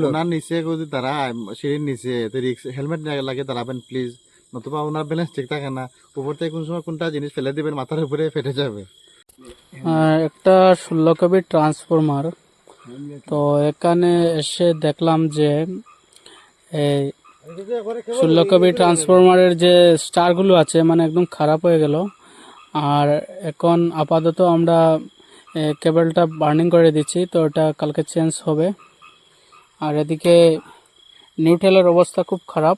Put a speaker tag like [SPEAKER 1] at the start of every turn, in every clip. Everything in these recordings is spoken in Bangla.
[SPEAKER 1] ওনার নিচে যদি তারা সিঁড়ির নিচে হেলমেট লাগে দাঁড়াবেন প্লিজ, নতুবা ওনার ব্যালেন্স ঠিক থাকে না, উপর থেকে কোন সময় কোনটা জিনিস ফেলে দিবেন মাথার উপরে ফেটে যাবে।
[SPEAKER 2] একটা 16 কেবি ট্রান্সফরমার। তো এখানে এসে দেখলাম যে এই 16 কেবি ট্রান্সফরমারের যে স্টারগুলো আছে মানে একদম খারাপ হয়ে গেল। আর এখন আপাতত আমরা কেবলটা বার্নিং করে দিচ্ছি, তো এটা কালকে চেঞ্জ হবে। আর এদিকে নিউট্রালের অবস্থা খুব খারাপ,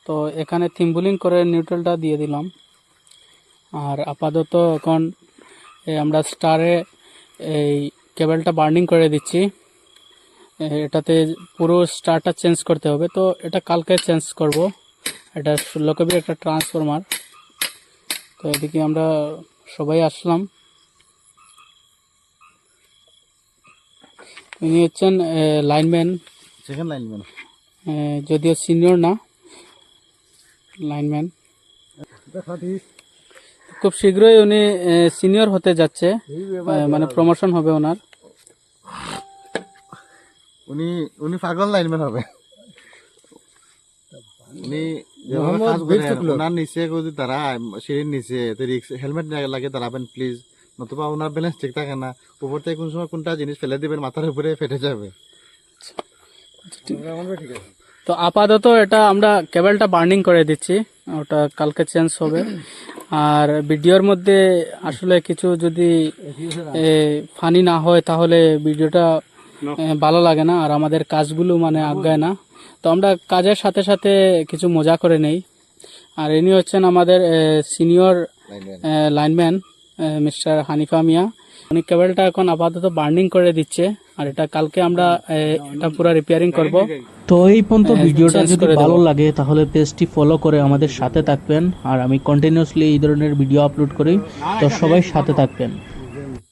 [SPEAKER 2] তো এখানে থিম্বুলিং করে নিউট্রালটা দিয়ে দিলাম। আর আপাতত এখন আমরা স্টারে এই কেবলটা বার্নিং করে দিচ্ছি। এটাতে পুরো স্টারটা চেঞ্জ করতে হবে, তো এটা কালকে চেঞ্জ করব। এটা 16 কেবির একটা ট্রান্সফরমার। তো এদিকে আমরা সবাই আসলাম। ইনি হচ্ছেন লাইনম্যান,
[SPEAKER 1] সেকেন্ড লাইনম্যান,
[SPEAKER 2] যদিও সিনিয়র না, লাইনম্যান। খুব শীঘ্রই উনি সিনিয়র হতে যাচ্ছে, মানে প্রমোশন হবে ওনার।
[SPEAKER 1] উনি পাগল লাইনম্যান হবে। উনি ওনার নিচে যদি তারা সিঁড়ির নিচে হেলমেট লাগে দাঁড়াবেন প্লিজ, নতুবা ওনার ব্যালেন্স ঠিক থাকে না, উপর থেকে কোন সময় কোনটা জিনিস ফেলে দিবেন মাথার উপরে ফেটে যাবে।
[SPEAKER 2] তো আপাতত এটা আমরা কেবলটা বার্নিং করে দিচ্ছি, ওটা কালকে চেঞ্জ হবে। আর ভিডিওর মধ্যে আসলে কিছু যদি ফানি না হয় তাহলে ভিডিওটা ভালো লাগে না, আর আমাদের কাজগুলো মানে আগায় না। তো আমরা কাজের সাথে সাথে কিছু মজা করে নেই। আর ইনি হচ্ছেন আমাদের সিনিয়র লাইনম্যান মিস্টার হানিফা মিয়া। উনি কেবলটা এখন আপাতত বার্নিং করে দিচ্ছে, আর এটা কালকে আমরা এটা পুরো রিপেয়ারিং করব।
[SPEAKER 3] তো এই পর্যন্ত ভিডিওটা যদি ভালো লাগে তাহলে পেজটি ফলো করে আমাদের সাথে থাকবেন। আর আমি কন্টিনিউয়াসলি এই ধরনের ভিডিও আপলোড করি, তো সবাই সাথে থাকবেন।